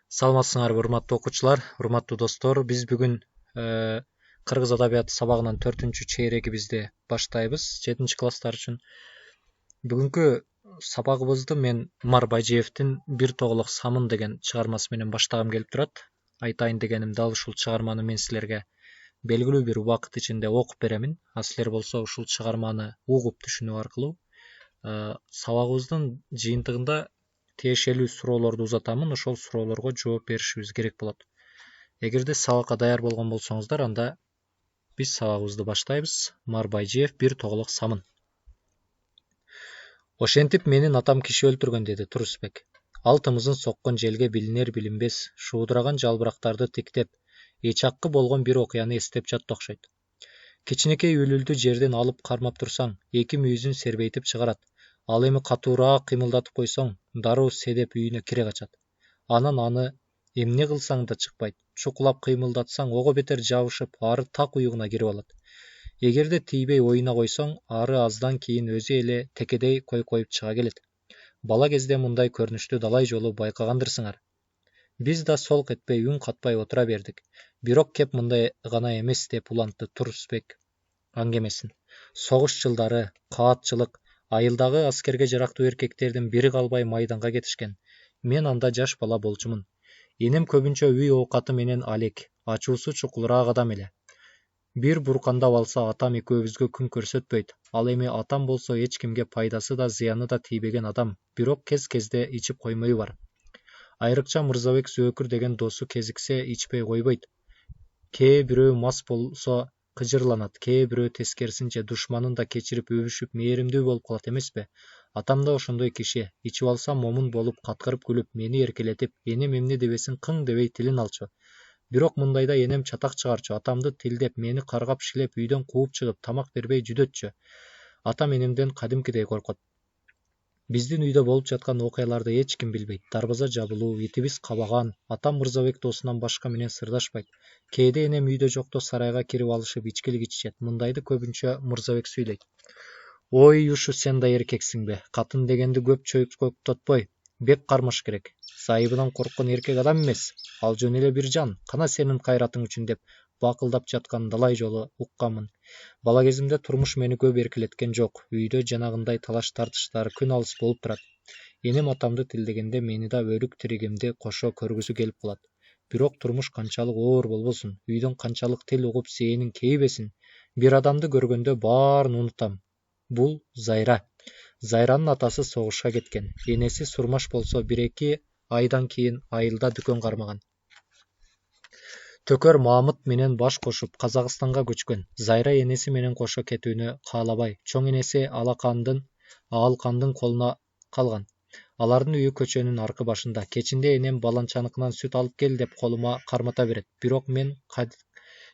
Саламатсыңарбы урматтуу окуучулар, урматтуу достор. Биз бүгүн кыргыз адабияты сабагынын 4-чейрегибизди баштайбыз 7-класстар үчүн. Бүгүнкү сабагыбызды мен Умар Байжиевдин «Бир тоголок самын» деген чыгармасы менен баштагым келип турат. Айтайын дегеним дал ушул чыгарманы мен силерге белгилүү бир убакыт ичинде окуп беремин. А силер болсо ушул чыгарманы угуп түшүнүү аркылуу сабагыбыздын жыйынтыгында тиешелүү суроолорду узатамын. Ошол суроолорго жооп беришибиз керек болот. Эгерде сабакка даяр болгон болсоңуздар, анда биз сабагыбызды баштайбыз. Умар Байжиев «Бир тоголок самын». Ошентип менин атам киши өлтүргөн, деди Турусбек. Алтымызын соккон желге билинер билинбес шуудураган жалбырактарды тиктеп, эчаккы болгон бир окуяны эстеп жатты окшойт. Кичинекей үлүлдү жерден алып кармап турсаң, эки мүйүзүн сербейтип чыгарат. Ал эми катуураак кыймылдатып койсоң, дароо седеп үйүнө кире качат. Анан аны эмне кылсаң да чыкпайт. Чукулап кыймылдатсаң, ого бетер жабышып, ары так уюгуна кирип алат. Эгерде тийбей оюна койсоң, ары аздан кийин өзү эле текедей койкоюп чыга келет. Бала кезде мындай көрүнүштү далай жолу байкагандырсыңар. Биз да солк этпей, үн катпай отура бердик. Бирок кеп мындай гана эмес, деп улантты Турусбек аңгемесин. Согуш жылдары каатчылык, айылдагы аскерге жарактуу эркектердин бири калбай майданга кетишкен. Мен анда жаш бала болчумун. Энем көбүнчө үй оокаты менен алек, ачуусу чукулураак адам эле. Бир буркандап алса, атам экөөбүзгө күн көрсөтпөйт. Ал эми атам болсо эч кимге пайдасы да зыяны да тийбеген адам, бирок кез-кезде ичип коймою бар. Айрыкча Мырзабек Зөөкүр деген досу кезиксе ичпей койбойт. Кээ бирөө мас болсо кыжырланат, кээ бирөө тескерисинче душманын да кечирип өбүшүп мээримдүү болуп калат эмеспи? Атам да ошондой киши. Ичип алса момун болуп каткырып күлүп, мени эркелетип, энем эмне дебесин кың дебей тилин алчу. Бирок мындайда энем чатак чыгарчу, атамды тилдеп, мени каргап шилеп үйдөн кууп чыгып, тамак бербей жүдөтчү. Атам энемден кадимкидей коркот. Биздин үйдө болуп жаткан окуяларды эч ким билбейт. Дарбаза жабылуу, итибиз кабаган. Атам Мырзабек досунан башка менен сырдашпайт. Кээде энем үйдө жокто сарайга кирип алышып ичкилик ичишет. Мындайды көбүнчө Мырзабек сүйлөйт. Ой, ушу сен да эркексиңби? Катын дегенди көп чөйкөктөтпөй, бек кармаш керек. Зайыбынан корккон эркек адам эмес. Ал жөн эле бир жан. Кана сенин кайратың үчүн деп бакылдап жаткан далай жолу укканмын. Бала кезимде турмуш мени көп эркелеткен жок. Үйдө жанагындай талаш тартыштар күн алыс болуп турат. Энем атамды тилдегенде мени да өлүк тиригимди кошо көргүсү келип калат. Бирок турмуш канчалык оор болбосун, үйдөн канчалык тил угуп зээнин кейбесин, бир адамды көргөндө баарын унутам. Бул Зайра. Зайранын атасы согушка кеткен. Энеси Сурмаш болсо 1-2 айдан кийин айылда дүкөн кармаган. Төкөр Маамыт менен баш кошуп Казакстанга көчкөн. Зайра энеси менен кошо кетүүнү каалабай, чоң энеси Аалкандын колуна калган. Алардын үйү көчөнүн аркы башында. Кечинде энем баланчаныкынан сүт алып кел деп колума кармата берет. Бирок мен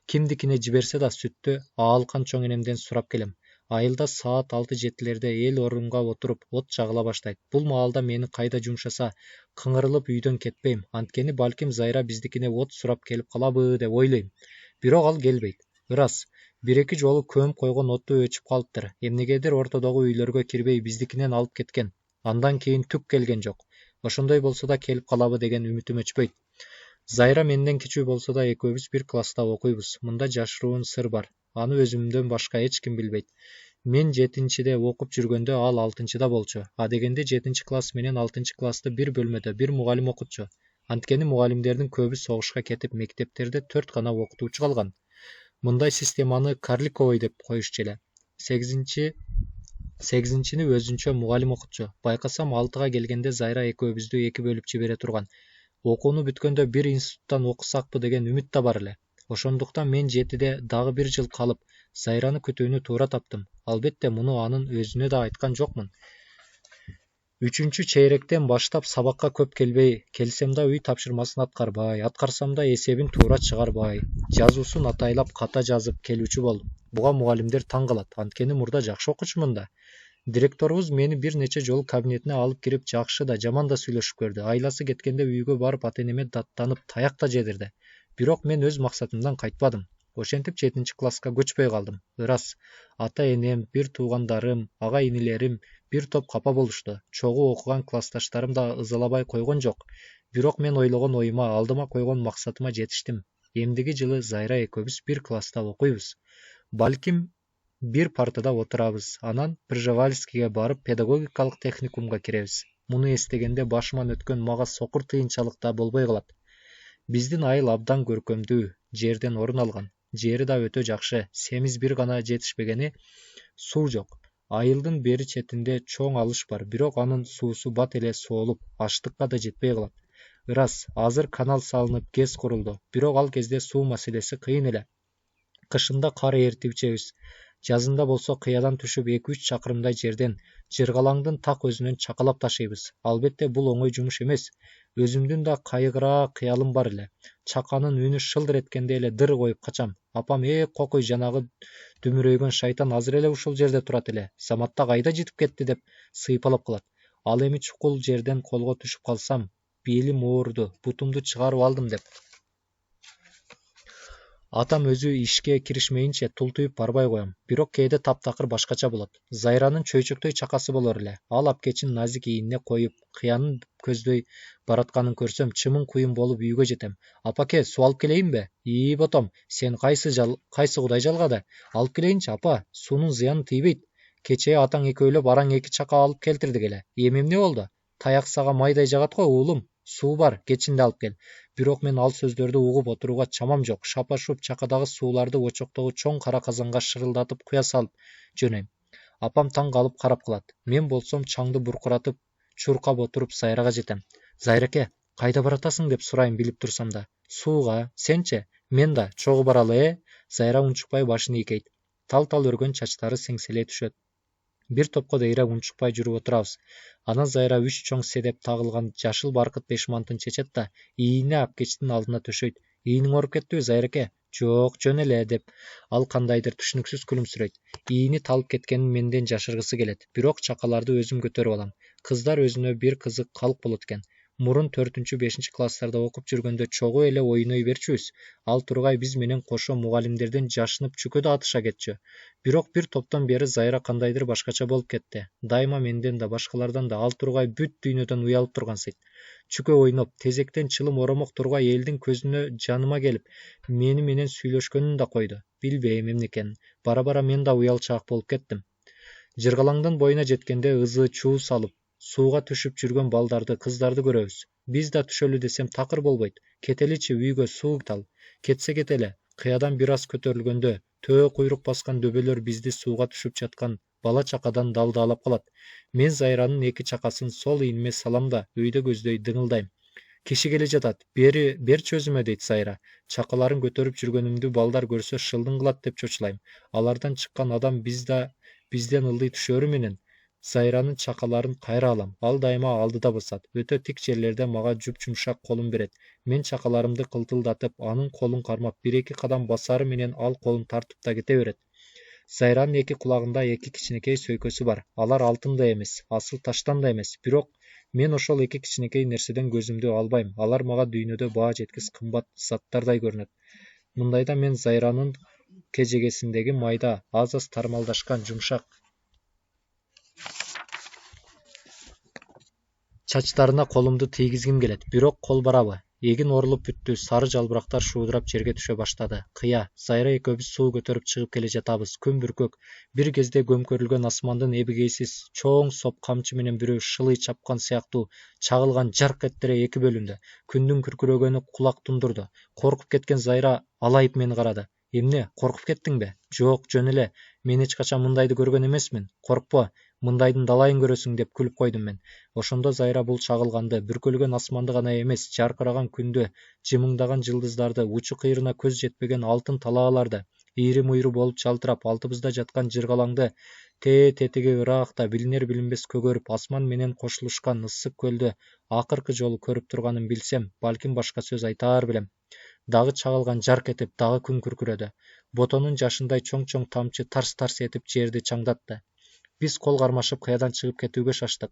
кимдикине жиберсе да сүттү Аалкан чоң энемден сурап келем. Айылда саат 6-7лерде эл орунга отуруп от жагыла баштайт. Бул маалда мени кайда жумшаса, кыңырылып үйдөн кетпейм. Анткени балким Зайра биздикине от сурап келип калабы деп ойлойм. Бирок ал келбейт. Ырас, 1-2 жолу көмүп койгон отту өчүп калыптыр. Эмнегедир ортодогу үйлөргө кирбей биздикинен алып кеткен. Андан кийин түк келген жок. Ошондой болсо да келип калабы деген үмүтүм өчпөйт. Зайра менден кичүү болсо да экөөбүз бир класста окуйбуз. Мында жашыруун сыр бар. Аны өзүмдөн башка эч ким билбейт. Мен 7-де окуп жүргөндө ал 6-да болчу. А дегенде 7-класс менен 6-классты бир бөлмөдө бир мугалим окутчу. Анткени мугалимдердин көбү согушка кетип, мектептерде 4 гана окутуучу калган. Мындай системаны Карликовый деп коюшчу эле. 8-чини өзүнчө мугалим окутчу. Байкасам 6-га келгенде Зайра экөөбүздү 2 бөлүп жибере турган. Окууну бүткөндө бир институттан окусакпы деген үмүт да бар эле. Ошондуктан мен 7-де дагы бир жыл калып, Зайраны күтүүнү туура таптым. Албетте муну анын өзүнө да айткан жокмун. 3-чейректен баштап сабакка көп келбей, келсем да үй тапшырмасын аткарбай, аткарсам да эсебин туура чыгарбай, жазуусун атайлап ката жазып келүүчү болдум. Буга мугалимдер таң калат, анткени мурда жакшы окучумун да. Директорубуз мени бир нече жолу кабинетине алып кирип, жакшы да жаман да сүйлөшүп көрдү. Айласы кеткенде үйгө барып ата-энеме даттанып таяк да жедирди. Бирок мен өз максатымдан кайтпадым. Ошентип 7 класска көчпөй калдым. Ырас, ата-энем, бир туугандарым, ага-инилерим бир топ капа болушту. Чогуу окуган классташтарым да ызалабай койгон жок. Бирок мен ойлогон оюма, алдыма койгон максатыма жетиштим. Эмдиги жылы Зайра экөөбүз бир класста окуйбуз. Балким бир партада отурабыз. Анан Пржевальскийге барып педагогикалык техникумга киребиз. Муну эстегенде башыман өткөн мага сокур тыйынчалык да болбой калат. Биздин айыл абдан көркөмдүү жерден орун алган. Жери да өтө жакшы. Семиз бир гана жетишпегени суу жок. Айылдын бери четинде чоң алыш бар, бирок анын суусу бат эле соолуп, аштыкка да жетпей калат. Ырас, азыр канал салынып, ГЭС курулду. Бирок ал кезде суу маселеси кыйын эле. Кышында кар ээртип ичебиз. Жазында болсо кыядан түшүп 2-3 чакырымдай жерден Жыргалаңдын так өзүнөн чакалап ташыйбыз. Албетте бул оңой жумуш эмес. Өзүмдүн да кайгыраа кыялым бар эле. Чаканын үнү шылдыр эткенде эле дыр коюп качам. Апам кокуй жанагы дүмүрөйгөн шайтан азыр эле ушул жерде турат эле. Саматта кайда жетип кетти деп сыйпалап калат. Ал эми чукул жерден колго түшүп калсам, белим ооруду, бутумду чыгарып алдым деп. Атам өзү ишке киришмейинче тултуюп барбай коем. Бирок кээде таптакыр башкача болот. Зайранын чөйчөктөй чакасы болор эле. Ал апкечин назик ийине коюп, кыянын көздөй баратканын көрсөм, чымын куйун болуп үйгө жетем. Апаке, суу алып келейинби? Ботом, сен кайсы кудай жалгады? Алып келейинчи, апа, суунун зыяны тийбейт. Кечээ атаң экөөлөп араң 2 чака алып келтирдик эле. Эми эмне болду? Таяк сага майдай жагат го, уулум. Суу бар, кечинде алып кел. Бирок мен ал сөздөрдү угуп отурууга чамам жок. Шапа-шуп чакадагы сууларды очоктогу чоң кара казанга шырылдатып куя салып жөнөйм. Апам таң калып карап калат. Мен болсом чаңды буркуратып, чуркап отуруп Зайрага жетем. Зайреке, кайда баратасың деп сурайм билип турсам да. Сууга, сенчи? Мен да чогуу баралы, Зайра унчукпай башын ийкейт. Тал-тал өргөн чачтары сеңселей түшөт. Бир топко дейре унчукпай жүрүп отурабыз. Анан Зайра 3 чоң седеп тагылган жашыл баркыт бешмантын чечет да ийине апкечтин алдына төшөйт. Ийиниң ооруп кеттиби, Зайреке? Жок, жөн эле деп. Ал кандайдыр түшүнүксүз күлүмсүрөйт. Ийини талып кеткенин менден жашыргысы келет. Бирок чакаларды өзүм көтөрүп алам. Кыздар өзүнө бир кызык калк болот экен. Мурун 4-5 класстарда окуп жүргөндө чогуу эле ойной берчүбүз. Ал тургай биз менен кошо мугалимдерден жашынып чүкө да атыша кетчү. Бирок бир топтон бери Зайра кандайдыр башкача болуп кетти. Дайыма менден да башкалардан да ал тургай бүт дүйнөдөн уялып тургансыйт. Чүкө ойноп, тезектен чылым оромок тургай элдин көзүнө жаныма келип, мени менен сүйлөшкөнүн да койду. Билбейм эмне экенин. Бара-бара мен да уялчаак болуп кеттим. Жыргалаңдын боюна жеткенде ызы чуу салып, сууга түшүп жүргөн балдарды, кыздарды көрөбүз. Биз да түшөлү десем такыр болбойт. Кетеличи үйгө суу тал. Кетсе кетеле. Кыядан бир аз көтөрүлгөндө төө куйрук баскан дөбөлөр бизди сууга түшүп жаткан бала чакадан далдаалап калат. Мен Зайранын 2 чакасын сол ийниме салам да өйдө көздөй дыңылдайм. Киши келе жатат. Берчи өзүмө дейт Зайра. Чакаларын көтөрүп жүргөнүмдү балдар көрсө шылдың кылат деп чочулайм. Алардан чыккан адам бизден ылдый түшөрү менен Зайранын чакаларын кайра алам. Ал дайыма алдыда басат. Өтө тик жерлерде мага жуп-жумшак колун берет. Мен чакаларымды кылтылдатып, анын колун кармап 1-2 кадам басары менен ал колун тартып да кете берет. Зайранын 2 кулагында 2 кичинекей сөйкөсү бар. Алар алтын да эмес, асыл таштан да эмес. Бирок мен ошол 2 кичинекей нерседен көзүмдү албайм. Алар мага дүйнөдө баа жеткис кымбат заттардай көрүнөт. Мындайда мен Зайранын кежегесиндеги майда, аз-аз тармалдашкан жумшак чачтарына колумду тийгизгим келет. Бирок кол барабы? Эгин орулуп бүттү, сары жалбырактар шуудурап жерге түшө баштады. Кыя, Зайра экөөбүз суу көтөрүп чыгып келе жатабыз. Күн бүркөк. Бир кезде көмкөрүлгөн асмандын эбигейсиз чоң соп камчы менен бирөө шылый чапкан сыяктуу чагылган жарк эттире 2 бөлүндү. Күндүн күркүрөгөнү кулак тундурду. Коркуп кеткен Зайра алайып мени карады. Эмне, коркуп кеттиңби? Жок, жөн эле. Мен эч качан мындайды көргөн эмесмин. Коркпо. Мындайдын далайын көрөсүң деп күлүп койдум мен. Ошондо Зайра бул чагылганды, бүркөлгөн асманды гана эмес, жаркыраган күндү, жымыңдаган жылдыздарды, учу кыйрына көз жетпеген алтын талааларды, ийри-муйру болуп жалтырап алтыбызда жаткан Жыргалаңды, тетиги ыраакта билинер-билинбес көгөрүп, асман менен кошулушкан ысык көлдү акыркы жолу көрүп турганын билсем, балким башка сөз айтаар белем. Дагы чагылган жарк этип, дагы күн күркүрөдү. Ботонун жашындай чоң-чоң тамчы тарс-тарс этип жерди чаңдатты. Биз кол кармашып каядан чыгып кетүүгө шаштык.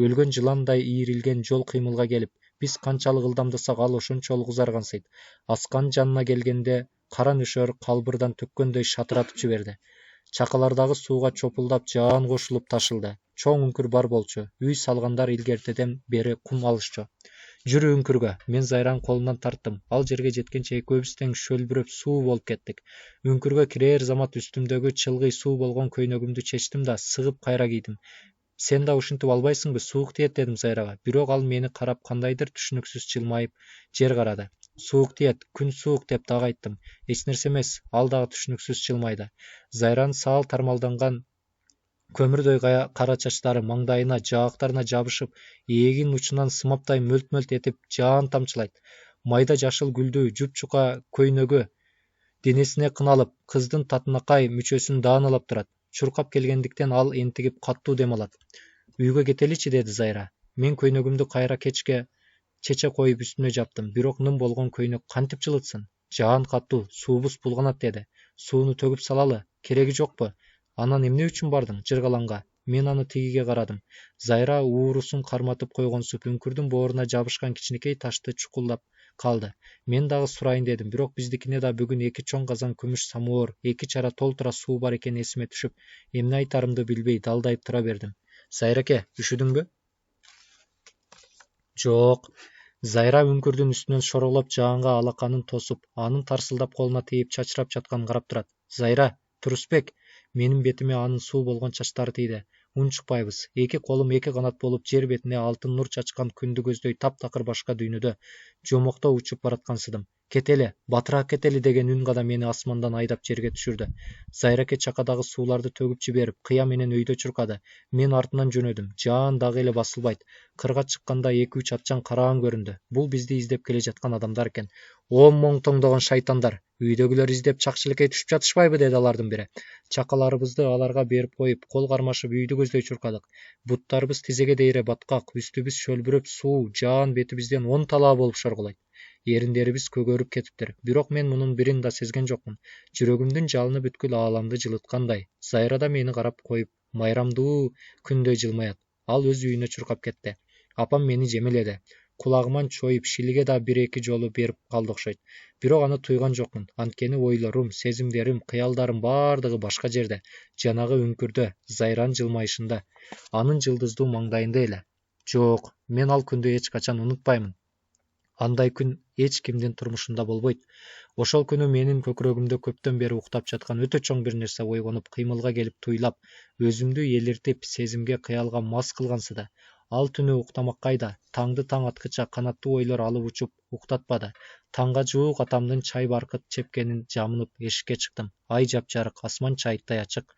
Өлгөн жыландай ийрилген жол кыймылга келип, биз канчалык ылдамдасак ал ошончолук узаргансыйт. Асканын жанына келгенде кара нөшөр калбырдан төккөндөй шатыратып жиберди. Чакалардагы сууга чопулдап жаан кошулуп ташылды. Чоң үңкүр бар болчу. Үй салгандар илгертеден бери кум алышчу. Жүрү үңкүргө. Мен Зайранын колунан тарттым. Ал жерге жеткенче экөөбүз тең шөлбүрөп суу болуп кеттик. Үңкүргө кирээр замат үстүмдөгү чылгый суу болгон көйнөгүмдү чечтим да сыгып кайра кийдим. Сен да ушинтип албайсыңбы? Суук тиет дедим Зайрага. Бирок ал мени карап кандайдыр түшүнүксүз жылмайып жер карады. Суук тиет, күн суук деп дагы айттым. Эч нерсе эмес, ал дагы түшүнүксүз жылмайды. Зайранын саал тармалданган көмүрдөй кара чачтары маңдайына, жаактарына жабышып, ээгинин учунан сымаптай мөлт-мөлт этип жаан тамчылайт. Майда жашыл гүлдүү жупчука көйнөгү денесине кыналып, кыздын татынакай мүчөсүн даанылап турат. Чуркап келгендиктен ал энтигип каттуу дем алат. Үйгө кетеличи, деди Зайра. Мен көйнөгүмдү кайра чече коюп үстүнө жаптым. Бирок ным болгон көйнөк кантип жылытсын? Жаан каттуу, суубуз булганат, деди. Сууну төгүп салалы, кереги жокпу? Анан эмне үчүн бардың, жыргалаңга? Мен аны тигиге карадым. Зайра уурусун карматып койгонсуп үңкүрдүн бооруна жабышкан кичинекей ташты чукулдап калды. Мен дагы сурайын дедим, бирок биздикине да бүгүн 2 чоң казан күмүш самовар, 2 чара толтура суу бар экени эсиме түшүп, эмне айтарымды билбей далдайып тура бердим. Зайраке, үшүдүңбү? Жок. Зайра үңкүрдүн үстүнөн шоролоп жаанга алаканын тосуп, анын тарсылдап колуна тийип чачырап жатканын карап турат. Зайра, Турусбек. Менин бетиме анын суу болгон чачтары тийди. Унчукпайбыз. 2 колум 2 канат болуп жер бетине алтын нур чачкан күндү көздөй таптакыр башка дүйнөдө жомокто учуп бараткансыдым. Кетели, батыраак кетели деген үн гана мени асмандан айдап жерге түшүрдү. Зайраке чакадагы сууларды төгүп жиберип, кыя менен өйдө чуркады. Мен артынан жөнөдүм. Жаан дагы эле басылбайт. Кырга чыкканда 2-3 атчан караан көрүндү. Бул бизди издеп келе жаткан адамдар экен. Моң тоңдогон шайтандар. Үйдөгүлөр издеп чакчылекей түшүп жатышпайбы, деди алардын бири. Чакаларыбызды аларга берип коюп, кол кармашып үйдү көздөй чуркадык. Буттарыбыз тизеге дейре баткак, үстүбүз шөлбүрөп суу, жаан бетибизден 10 талаа болуп шоргулайт. Эриндерибиз көгөрүп кетиптир. Бирок мен мунун бирин да сезген жокмун. Жүрөгүмдүн жалыны бүткүл ааламды жылыткандай. Зайра да мени карап коюп, майрамдуу күндөй жылмаят. Ал өз үйүнө чуркап кетти. Апам мени жемеледи. Кулагыман чоюп, шилиге да 1-2 жолу берип калды окшойт. Бирок аны туйган жокмун. Анткени ойлорум, сезимдерим, кыялдарым бардыгы башка жерде. Жанагы үңкүрдө, Зайранын жылмайышында, анын жылдыздуу маңдайында эле. Жок, мен ал күндү эч качан унутпаймын. Андай күн эч кимдин турмушунда болбойт. Ошол күнү менин көкүрөгүмдө көптөн бери уктап жаткан өтө чоң бир нерсе ойгонуп, кыймылга келип туйлап, өзүмдү элиртип, сезимге, кыялга мас кылгансыды. Ал түнү уктамак кайда, таңды таң аткыча канаттуу ойлор алып учуп, уктатпады. Таңга жуук атамдын чай баркыт чепкенин жамынып эшикке чыктым. Ай жапжарык, асман чайыттай ачык.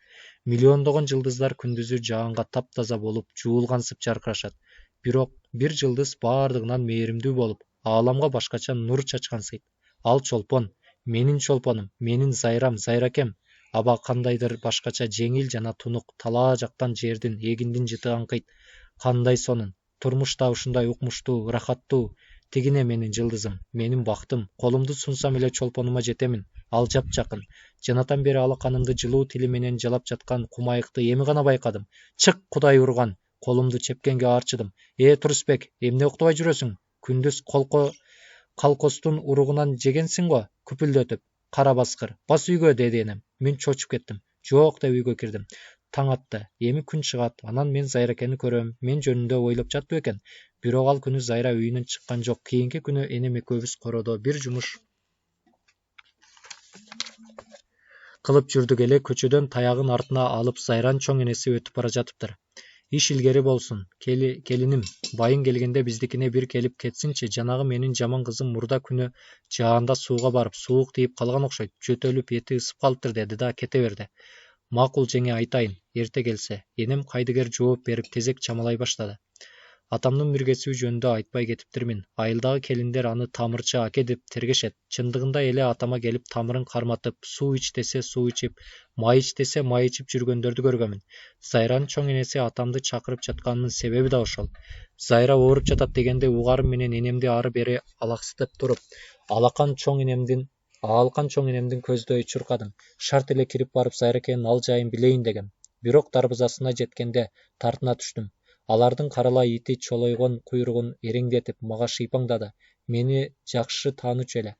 Миллиондогон жылдыздар күндүзү жаанга таптаза болуп, жуулгансып жаркырашат. Бирок бир жылдыз бардыгынан мээримдүү болуп, ааламга башкача нур чачкансыйт. Ал чолпон, менин чолпонум, менин Зайрам, Зайракем. Аба кандайдыр башкача жеңил жана тунук, талаа жактан жердин, эгиндин жыты аңкыйт. Кандай сонун, турмуш да ушундай укмуштуу, рахаттуу. Тигине менин жылдызым, менин бактым. Колумду сунсам эле чолпонума жетемин. Ал жапжакын. Жанатан бери алаканымды жылуу тили менен жалап жаткан кумайыкты эми гана байкадым. Чык, Кудай урган. Колумду чепкенге арчыдым. Турусбек, эмне уктабай жүрөсүң? Күндүз калкостун уругунан жегенсиң го, күпүлдөтүп. Кара баскыр, бас үйгө, деди энем. Мен чочуп кеттим. Жок, деп үйгө кирдим. Таң атты. Эми күн чыгат. Анан мен Зайракени көрөм. Мен жөнүндө ойлоп жатты экен. Бирок ал күнү Зайра үйүнөн чыккан жок. Кийинки күнү энем экөөбүз кородо бир жумуш кылып жүрдүк эле, көчөдөн таягын артына алып Зайранын чоң энеси өтүп бара жатыптыр. Иш илгери болсун, келиним, байың келгенде биздикине бир келип кетсинчи, жанагы менин жаман кызым мурда күнү жаанда сууга барып, суук тийип калган окшойт, жөтөлүп эти ысып калыптыр, деди да кете берди. Макул жеңе, айтайын, эрте келсе. Энем кайдыгер жооп берип тезек чамалай баштады. Атамдын миргесүү жөнүндө айтпай кетиптирмин. Айылдагы келиндер аны тамырчы аке деп тергешет. Чындыгында эле атама келип тамырын карматып, суу ич десе суу ичип, май ич десе май ичип жүргөндөрдү көргөмүн. Зайранын чоң энеси атамды чакырып жатканынын себеби да ошол. Зайра ооруп жатат дегенде угарым менен энемди ары бери алаксытып туруп, аалкан чоң энемдин көздөй чуркадым. Шарт эле кирип барып Зайракенин ал жайын билейин дегем. Бирок дарбазасына жеткенде тартына түштүм. Алардын каралай ити чолойгон куйругун эреңдетип мага шыйпаңдады. Мени жакшы таанычу эле.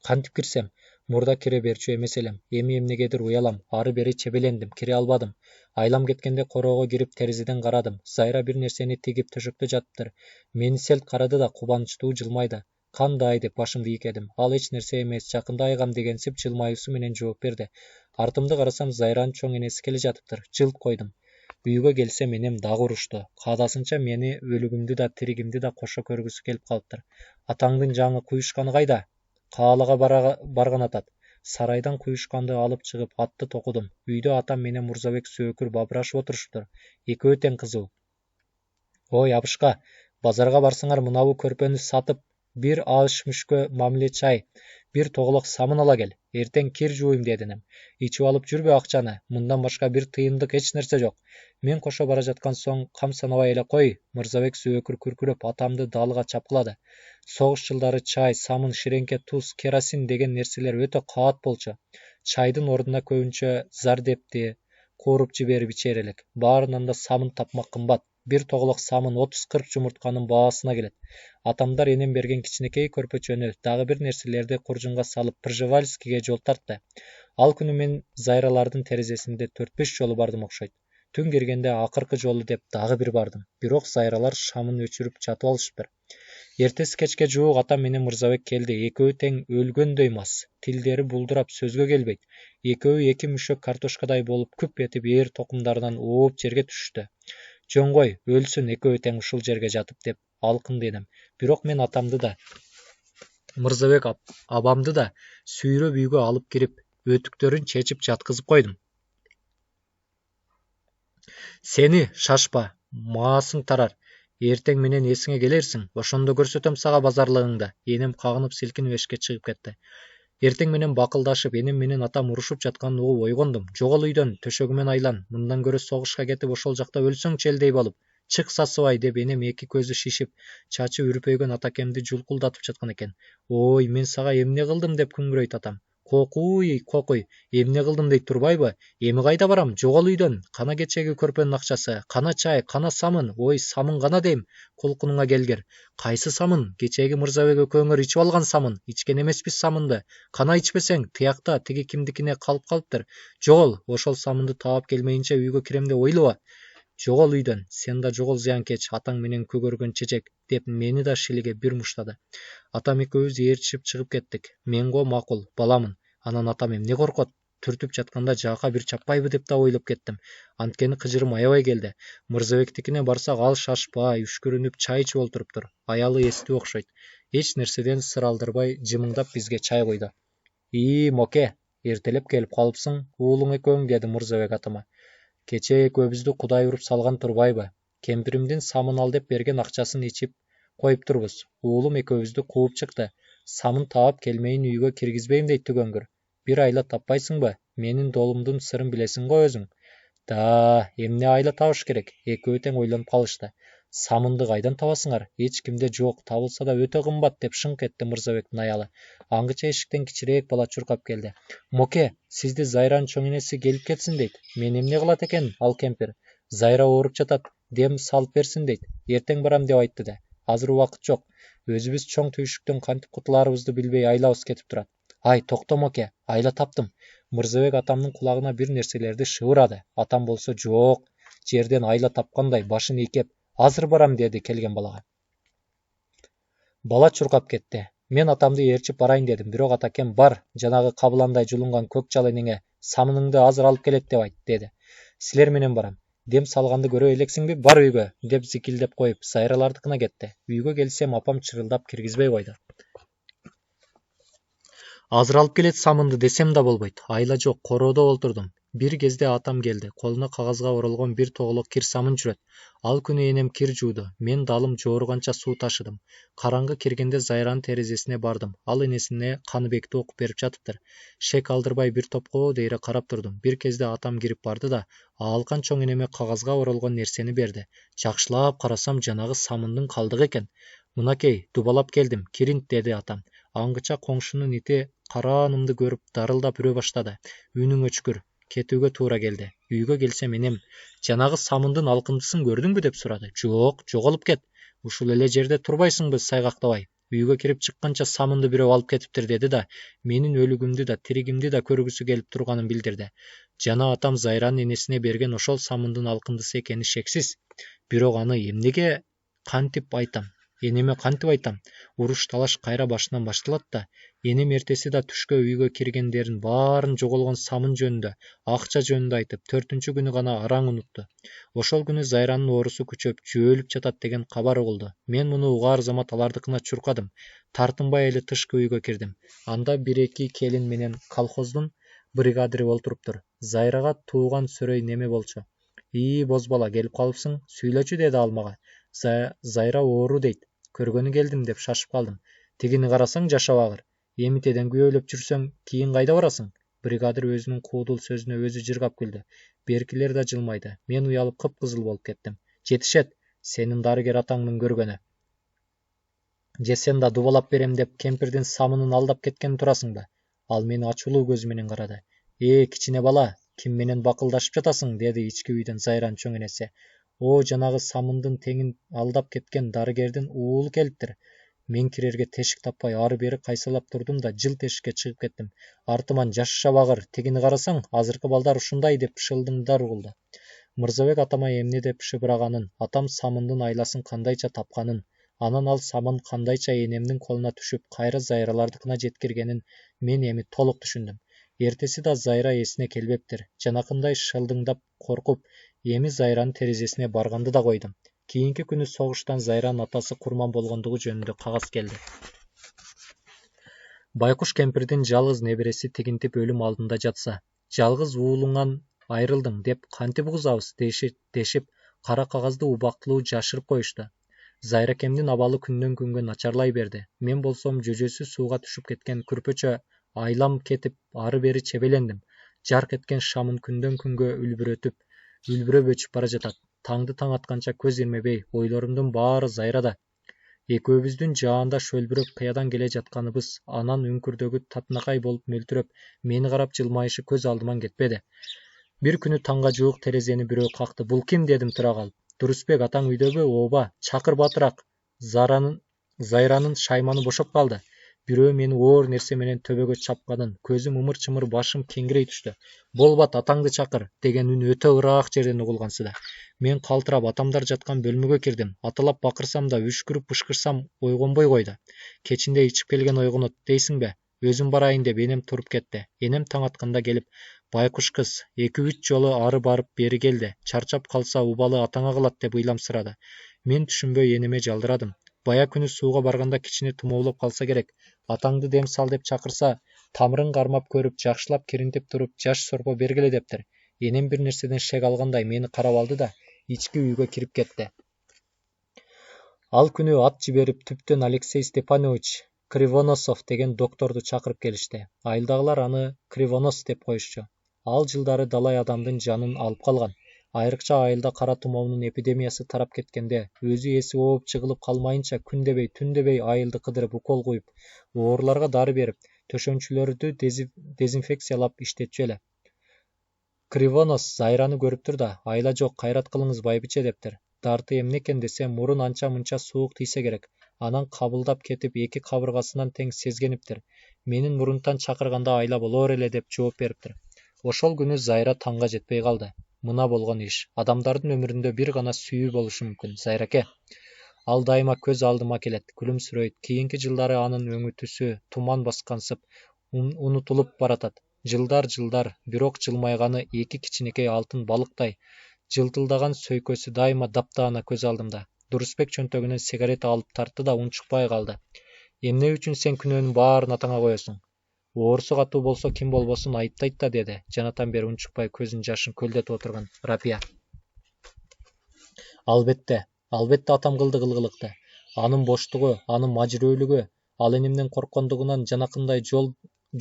Кантип кирсем, Мурда кире берчү эмес элем. Эми эмнегедир уялам. Ары бери чебелендим, кире албадым. Айлам кеткенде короого кирип терезеден карадым. Зайра бир нерсени тигип төшөктө жатыптыр. Мени селт карады да кубанычтуу жылмайды. Кандай деп башымды ийкедим. Ал эч нерсе эмес, жакында айгам дегенсип жылмаюусу менен жооп берди. Артымды карасам Зайранын чоң энеси келе жатыптыр. Жылт койдум. Үйгө келсем энем дагы урушту. Каадасынча мени өлүгүмдү да тиригимди да кошо көргүсү келип калыптыр. Атаңдын жаңы куюшканы кайда? Каалага барган атат. Сарайдан куюшканды алып чыгып атты токудум. Үйдө атам менен Мурзабек сөөкүр бабырашып отуруштур. Экөө тең кызуу. Ой абышка, базарга барсаңар мынабу көрпөнү сатып, бир аш мүшкө мамиле чай, бир тоголок самын ала кел. Эртең кир жууйм деди энем. Ичип алып жүрбө акчаны. Мындан башка бир тыйындык эч нерсе жок. Мен кошо бара жаткан соң кам санабай эле кой. Мырзабек сөөкүр күркүрөп атамды далыга чапкылады. Согуш жылдары чай, самын, ширеңке, туз, керосин деген нерселер өтө каат болчу. Чайдын ордуна көбүнчө зардепти кууруп жиберип ичер элек. Баарынан да самын тапмак кымбат. Бир тоголок самын 30-40 жумуртканын баасына келет. Атамдар энем берген кичинекей көрпөчөнү, дагы бир нерселерди куржунга салып Пржевальскийге жол тартты. Ал күнү мен Зайралардын терезесинде 4-5 жолу бардым окшойт. Түн киргенде акыркы жолу деп дагы бир бардым. Бирок Зайралар шамын өчүрүп жатып алышыптыр. Эртеси кечке жуук атам менен Мырзабек келди. Экөө тең өлгөндөй мас. Тилдери булдурап сөзгө келбейт. Экөө эки мүшөк картошкадай болуп күп этип ээр токумдарынан ооп жерге түшүштү. Жөн кой, өлсүн экөө тең ушул жерге жатып деп алкынды энем. Бирок мен атамды да Мырзабек абамды да сүйрөп үйгө алып кирип, өтүктөрүн чечип жаткызып койдум. Сени шашпа, маасың тарар. Эртең менен эсиңе келерсиң. Ошондо көрсөтөм сага базарлыгыңды. Энем кагынып силкинип эшикке чыгып кетти. Эртең менен бакылдашып, энем менен атам урушуп жатканын угуп ойгондум. Жогол үйдөн, төшөгүмөн айлан. Мындан көрө согушка кетип ошол жакта өлсөңчү элдей болуп. Чык сасыбай деп энем эки көзү шишип, чачы үрпөйгөн атакемди жулкулдатып жаткан экен. Ой, мен сага эмне кылдым деп күңүрөйт атам. Кокуй, эмне кылдым дейт турбайбы? Эми кайда барам? Жогол үйдөн. Кана кечеги көрпөнүн акчасы, кана чай, кана самын. Ой, самын кана дейм. Кулкунуңа келгер. Кайсы самын? Кечеги Мырзабек экөөңөр ичип алган самын. Ичкен эмеспиз самынды. Кана ичпесең, тиякта тиги кимдикине калып калыптыр. Жогол, ошол самынды таап келмейинче үйгө кирем деп ойлоба. Жогол үйдөн, сен да жогол зыянкеч, атаң менен көгөргөн чечек, деп мени да шилиге бир муштады. Атам экөөбүз ээрчишип чыгып кеттик. Мен го макул, баламын. Анан атам эмне коркот? Түртүп жатканда жака бир чаппайбы деп да ойлоп кеттим. Анткени кыжырым аябай келди. Мырзабектикине барсак ал шашпай, үшкүрүнүп чай ичип олтуруптур. Аялы эстүү окшойт. Эч нерседен сыр алдырбай жымыңдап бизге чай куйду. Моке, эртелеп келип калыпсың, уулуң экөөң, деди Мырзабек атама. Кече экөөбүздү Кудай уруп салган турбайбы? Кемпиримдин самын ал деп берген акчасын ичип коюптурбуз. Уулум экөөбүздү кууп чыкты. Самын таап келмейин үйгө киргизбейм дейт түгөнгүр. Бир айла таппайсыңбы? Менин долумдун сырын билесиң го өзүң. Да, эмне айла табыш керек? Экөө тең ойлонуп калышты. Самынды кайдан табасыңар? Эч кимде жок, табылса да өтө кымбат деп шыңк этти Мырзабектин аялы. Аңгыча эшиктен кичирээк бала чуркап келди. Моке, сизди Зайранын чоң энеси келип кетсин дейт. Мен эмне кылат экен ал кемпир? Зайра ооруп жатат, дем салып берсин дейт. Эртең барам деп айтты да. Азыр убакыт жок. Өзүбүз чоң түйшүктөн кантип кутуларыбызды билбей айлабыз кетип турат. Ай, токто моке, айла таптым. Мырзабек атамдын кулагына бир нерселерди шыбырады. Атам болсо жок, жерден айла тапкандай башын ийкеп, азыр барам деди келген балага. Бала чуркап кетти. Мен атамды ээрчип барайын дедим, бирок атакем бар, жанагы кабыландай жулунган көк жал энеңе самыныңды азыр алып келет деп айт, деди. Силер менен барам. Дем салганды көрө элексиңби? Бар үйгө, деп зикилдеп коюп, Зайралардыкына кетти. Үйгө келсем апам чырылдап киргизбей койду. Азыр алып келет самынды десем да болбойт. Айла жок, короодо олтурдум. Бир кезде атам келди. Колуна кагазга оролгон бир тоголок кир самын жүрөт. Ал күнү энем кир жууду. Мен далым жооруганча суу ташыдым. Караңгы киргенде Зайранын терезесине бардым. Ал энесине Каныбекти окуп берип жатыптыр. Шек алдырбай бир топко дейре карап турдум. Бир кезде атам кирип барды да, аалкан чоң энеме кагазга оролгон нерсени берди. Жакшылап карасам жанагы самындын калдыгы экен. Мынакей, дубалап келдим, кирин, деди атам. Аңгыча коңшунун ити караанымды көрүп дарылдап үрө баштады. Үнүң өчкүр. Кетүүгө туура келди. Үйгө келсем энем, жанагы самындын алкындысын көрдүңбү деп сурады. Жок, жоголуп кет. Ушул эле жерде турбайсыңбы сайгактабай? Үйгө кирип чыкканча самынды бирөө алып кетиптир деди да, менин өлүгүмдү да тиригимди да көргүсү келип турганын билдирди. Жана атам Зайранын энесине берген ошол самындын алкындысы экени шексиз. Бирок аны эмнеге кантип айтам? Энеме кантип айтам? Уруш талаш кайра башынан башталат да. Энем эртеси да түшкө үйгө киргендерин баарын жоголгон самын жөнүндө, акча жөнүндө айтып, 4-күнү гана араң унутту. Ошол күнү Зайранын оорусу күчөп, жөөлүп жатат деген кабар угулду. Мен муну угаар замат алардыкына чуркадым. Тартынбай эле тышкы үйгө кирдим. Анда 1-2 келин менен колхоздун бригадири олтуруптур. Зайрага тууган сөрөй неме болчу? Боз бала, келип калыпсың, сүйлөчү, деди ал мага. Зайра оору дейт. Көргөнү келдим деп шашып калдым. Тигини карасаң жашабагыр. Эмитеден күйөөлөп жүрсөң, кийин кайда барасың? Бригадир өзүнүн куудул сөзүнө өзү жыргап күлдү. Беркилер да жылмайды. Мен уялып кыпкызыл болуп кеттим. Жетишет, сенин дарыгер атаңдын көргөнү. Же сен да дубалап берем деп кемпирдин самынын алдап кеткен турасыңбы? Ал мени ачуулуу көзү менен карады. Кичине бала, ким менен бакылдашып жатасың? Деди ички үйдөн Зайранын чоң энеси. Жанагы самындын теңин алдап кеткен дарыгердин уулу келиптир. Мен кирерге тешик таппай ары-бери кайсалап турдум да жылт эшикке чыгып кеттим. Артыман жашабагыр, тигини карасаң, азыркы балдар ушундай деп шылдыңдар угулду. Мырзабек атама эмне деп шыбыраганын, атам самындын айласын кандайча тапканын, анан ал самын кандайча энемдин колуна түшүп, кайра Зайралардыкына жеткиргенин мен эми толук түшүндүм. Эртеси да Зайра эсине келбептир. Жанакындай шылдыңдап коркуп, эми Зайранын терезесине барганды да койдум. Кийинки күнү согуштан Зайранын атасы курман болгондугу жөнүндө кагаз келди. Байкуш кемпирдин жалгыз небереси тигинтип өлүм алдында жатса, жалгыз уулуңан айрылдың деп кантип угузабыз дешип, кара кагазды убактылуу жашырып коюшту. Зайракемдин абалы күндөн күнгө начарлай берди. Мен болсом жөжөсү сууга түшүп кеткен күрпөчө айлам кетип ары-бери чебелендим. Жарк эткен шамын күндөн күнгө үлбүрөп өчүп бара жатат. Таңды таң атканча көз ирмебей, ойлорумдун баары Зайрада. Экөөбүздүн жаанда шөлбүрөп кыядан келе жатканыбыз, анан үңкүрдөгү татынакай болуп мөлтүрөп, мени карап жылмайышы көз алдыман кетпеди. Бир күнү таңга жуук терезени бирөө какты. Бул ким, дедим тура калып. Турусбек атаң үйдөбү? Ооба, чакыр батыраак. Зайранын шайманы бошоп калды. Бирөө мени оор нерсе менен төбөгө чапканын, көзүм ымыр-чымыр, башым кеңирей түштү. Болбот, атаңды чакыр деген үн өтө ыраак жерден угулгансыда. Мен калтырап атамдар жаткан бөлмөгө кирдим. Аталап бакырсам да, үшкүрүп бышкырсам ойгонбой койду. Кечинде ичип келген ойгонот дейсиңби? Өзүм барайын деп энем туруп кетти. Энем таң атканда келип, байкуш кыз 2-3 жолу ары барып бери келди. Чарчап калса убалы атаңа калат деп ыйламсырады. Мен түшүнбөй энеме жалдырадым. Бая күнү сууга барганда кичине тумоолоп калса керек. Атаңды дем сал деп чакырса, тамырын кармап көрүп, жакшылап киринтип туруп, жаш сорпо бергиле дептир. Энем бир нерседен шек алгандай мени карап алды да, ички үйгө кирип кетти. Ал күнү ат жиберип, түптөн Алексей Степанович Кривоносов деген докторду чакырып келишти. Айылдагылар аны Кривонос деп коюшчу. Ал жылдары далай адамдын жанын алып калган. Айрыкча айылда кара тумоонун эпидемиясы тарап кеткенде, өзү эси ооп жыгылып калмайынча күн дебей, түн дебей айылды кыдырып, укол куюп, ооруларга дары берип, төшөнчүлөрдү дезинфекциялап иштетчү эле. Кривонос Зайраны көрүптүр да, айла жок, кайрат кылыңыз байбиче дептир. Дарты эмне экен десе, мурун анча-мынча суук тийсе керек. Анан кабылдап кетип, эки кабыргасынан тең сезгениптир. Менин мурунтан чакырганда айла болор эле деп жооп бериптир. Ошол күнү Зайра таңга жетпей калды. Мына болгон иш. Адамдардын өмүрүндө бир гана сүйүү болушу мүмкүн. Зайраке. Ал дайыма көз алдыма келет, күлүмсүрөйт. Кийинки жылдары анын өңү түсү туман баскансып, унутулуп баратат. Жылдар, бирок жылмайганы эки кичинекей алтын балыктай. Жылтылдаган сөйкөсү дайыма таптаана көз алдымда. Турусбек чөнтөгүнөн сигарета алып тартты да унчукпай калды. Эмне үчүн сен күнөөнүн баарын атаңа коесуң? Оорусу катуу болсо ким болбосун айыптайт да, деди. Жанатан бери унчукпай көзүнүн жашын көлдетип отурган Рапия. Албетте атам кылды кылгылыкты. Анын боштугу, анын мажирөлүгү, ал энемден корккондугунан жанакындай жол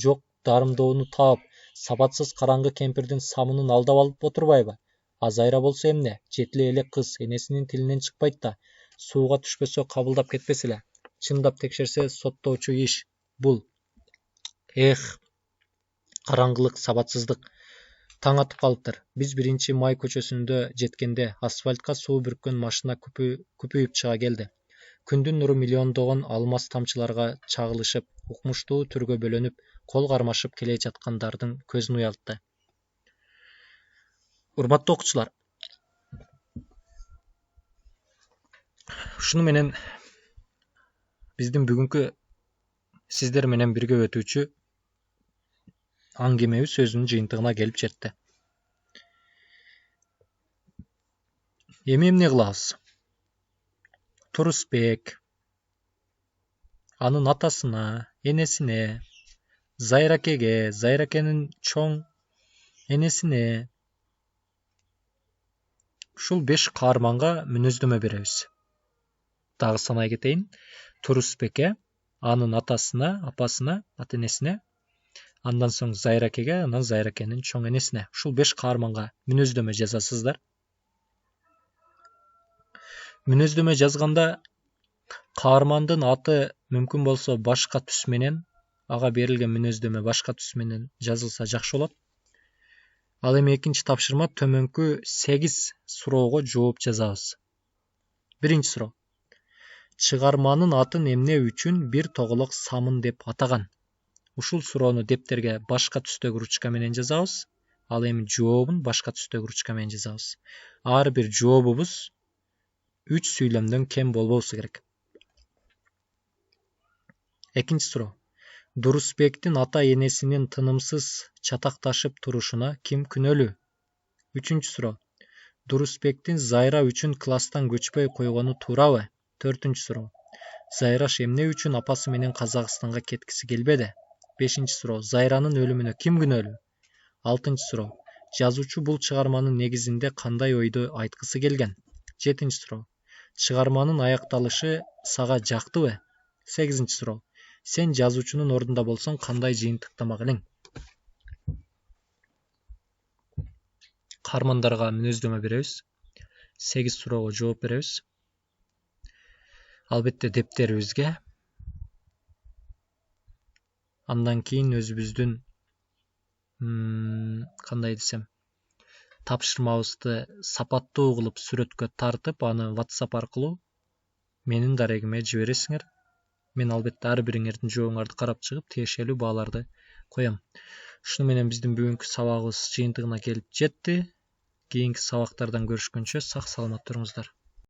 жок дарымдоону таап, сабатсыз караңгы кемпирдин самынын алдап алып отурбайбы? А Зайра болсо эмне? Жетиле элек кыз, энесинин тилинен чыкпайт да. Сууга түшпөсө кабылдап кетпес эле. Чындап текшерсе, соттоочу иш бул. Караңгылык, сабатсыздык. Таң атып калыптыр. Биз 1-Май көчөсүндө жеткенде асфальтка суу бүрккөн машина күпүйүп чыга келди. Күндүн нуру миллиондогон алмаз тамчыларга чагылышып, укмуштуу түргө бөлөнүп, кол кармашып келе жаткандардын көзүн уялтты. Урматтуу окуучулар, ушуну менен биздин бүгүнкү сиздер менен бирге өтүүчү аңгемебиз өзүнүн жыйынтыгына келип жетти. Эми эмне кылабыз? Турусбек анын атасына, энесине, Зайракеге, Зайракенин чоң энесине ушул 5 каарманга мүнөздөмө беребиз. Дагы санай кетейин. Турусбекке, анын атасына, апасына, ата-энесине, андан соң Зайракеге, анан Зайракенин чоң энесине. Ушул 5 каарманга мүнөздөмө жазасыздар. Мүнөздөмө жазганда каармандын аты мүмкүн болсо башка түс менен, ага берилген мүнөздөмө башка түс менен жазылса жакшы болот. Ал эми экинчи тапшырма төмөнкү 8 суроого жооп жазабыз. Биринчи суроо. Чыгарманын атын эмне үчүн бир тоголок самын деп атаган? Ушул суроону дептерге башка түстөгү ручка менен жазабыз. Ал эми жообун башка түстөгү ручка менен жазабыз. Ар бир жообубуз 3 сүйлөмдөн кем болбосу керек. Экинчи суроо. Турусбектин ата-энесинин тынымсыз чатакташып турушуна ким күнөлүү? Үчүнчү суроо. Турусбектин Зайра үчүн класстан көчпөй койгону туурабы? Төртүнчү суроо. Зайраш эмне үчүн апасы менен Казакстанга кеткиси келбеди? Бешинчи суроо. Зайранын өлүмүнө ким күнөлүү? Алтынчы суроо. Жазуучу бул чыгарманын негизинде кандай ойду айткысы келген? Жетинчи суроо. Чыгарманын аякталышы сага жактыбы? Сегизинчи суроо. Сен жазуучунун ордунда болсоң кандай жыйынтыктамак элең? Каармандарга мүнөздөмө беребиз. 8 суроого жооп беребиз. Албетте дептерибизге. Андан кийин өзүбүздүн кандай десем, тапшырмабызды сапаттуу кылып сүрөткө тартып, аны WhatsApp аркылуу менин дарегиме жибересиңер. Мен албетте ар бириңердин жооңарды карап чыгып, тиешелүү бааларды коем. Ушуну менен биздин бүгүнкү сабагыбыз жыйынтыгына келип жетти. Кийинки сабактардан көрүшкөнчө сак саламат туруңуздар.